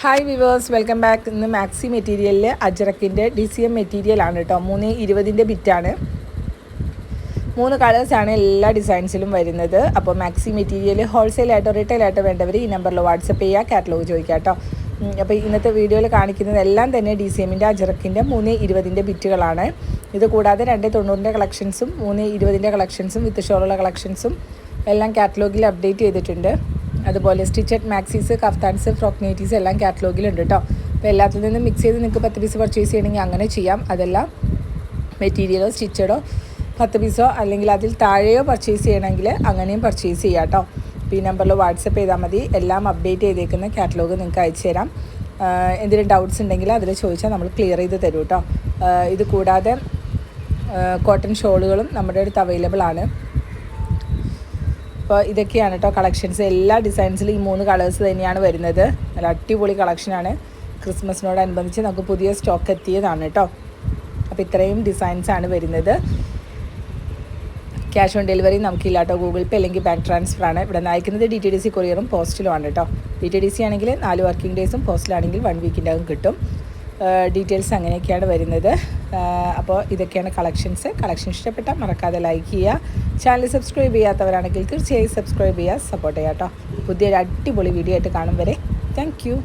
Hi viewers, welcome back. ഇന്ന് maxi മെറ്റീരിയലിൽ അജ്രക്കിൻ്റെ DCM മെറ്റീരിയലാണ് കേട്ടോ. 320 ബിറ്റാണ്. 3 കളേഴ്സാണ് എല്ലാ ഡിസൈൻസിലും വരുന്നത്. അപ്പോൾ മാക്സി മെറ്റീരിയൽ ഹോൾസെയിലായിട്ടോ റീറ്റെയിലായിട്ടോ വേണ്ടവർ ഈ നമ്പറിൽ വാട്സപ്പ് ചെയ്യുക, കാറ്റലോഗ് ചോദിക്കുക കേട്ടോ. അപ്പോൾ ഇന്നത്തെ വീഡിയോയിൽ കാണിക്കുന്നതെല്ലാം തന്നെ DCMൻ്റെ അജ്രക്കിൻ്റെ 320 ബിറ്റുകളാണ്. ഇത് കൂടാതെ 290 കളക്ഷൻസും 320 കളക്ഷൻസും വിത്ത് ഷോളുള്ള കളക്ഷൻസും എല്ലാം കാറ്റലോഗിൽ അപ്ഡേറ്റ് ചെയ്തിട്ടുണ്ട്. അതുപോലെ stitched maxis, kaftans, frock nighties എല്ലാം കാറ്റലോഗിലുണ്ട് കേട്ടോ. അപ്പോൾ എല്ലാത്തിൽ നിന്നും മിക്സ് ചെയ്ത് നിങ്ങൾക്ക് 10 പീസ് പർച്ചേസ് ചെയ്യണമെങ്കിൽ അങ്ങനെ ചെയ്യാം. അതെല്ലാം മെറ്റീരിയലോ സ്റ്റിച്ചഡോ 10 പീസോ അല്ലെങ്കിൽ അതിൽ താഴെയോ പർച്ചേസ് ചെയ്യണമെങ്കിൽ അങ്ങനെയും പർച്ചേസ് ചെയ്യാം കേട്ടോ. അപ്പോൾ ഈ നമ്പറിൽ വാട്സപ്പ് ചെയ്താൽ മതി. എല്ലാം അപ്ഡേറ്റ് ചെയ്തേക്കുന്ന കാറ്റലോഗ് നിങ്ങൾക്ക് അയച്ചു തരാം. എന്തെങ്കിലും ഡൗട്ട്സ് ഉണ്ടെങ്കിൽ അതിൽ ചോദിച്ചാൽ നമ്മൾ ക്ലിയർ ചെയ്ത് തരും കേട്ടോ. ഇത് കൂടാതെ കോട്ടൺ ഷോളുകളും നമ്മുടെ അടുത്ത് അവൈലബിൾ ആണ്. അപ്പോൾ ഇതൊക്കെയാണ് കേട്ടോ കളക്ഷൻസ്. എല്ലാ ഡിസൈൻസിലും ഈ 3 കളേഴ്സ് തന്നെയാണ് വരുന്നത്. നല്ല അടിപൊളി കളക്ഷനാണ്. ക്രിസ്മസിനോടനുബന്ധിച്ച് നമുക്ക് പുതിയ സ്റ്റോക്ക് എത്തിയതാണ് കേട്ടോ. അപ്പോൾ ഇത്രയും ഡിസൈൻസാണ് വരുന്നത്. ക്യാഷ് ഓൺ ഡെലിവറി നമുക്കില്ല കേട്ടോ. ഗൂഗിൾ പേ അല്ലെങ്കിൽ ബാങ്ക് ട്രാൻസ്ഫറാണ്. ഇവിടെ അയക്കുന്നത് DTDC കൊറിയറും പോസ്റ്റിലുമാണ് കേട്ടോ. DTDC ആണെങ്കിൽ 4 വർക്കിംഗ് ഡേയ്സും, പോസ്റ്റിലാണെങ്കിൽ 1 വീക്കിൻ്റെ അകം കിട്ടും. ഡീറ്റെയിൽസ് അങ്ങനെയൊക്കെയാണ് വരുന്നത്. അപ്പോൾ ഇതൊക്കെയാണ് കളക്ഷൻ ഇഷ്ടപ്പെട്ടാൽ മറക്കാതെ ലൈക്ക് ചെയ്യുക. ചാനൽ സബ്സ്ക്രൈബ് ചെയ്യാത്തവരാണെങ്കിൽ തീർച്ചയായും സബ്സ്ക്രൈബ് ചെയ്യുക, സപ്പോർട്ട് ചെയ്യുക കേട്ടോ. പുതിയൊരു അടിപൊളി വീഡിയോ ആയിട്ട് കാണും വരെ താങ്ക് യു.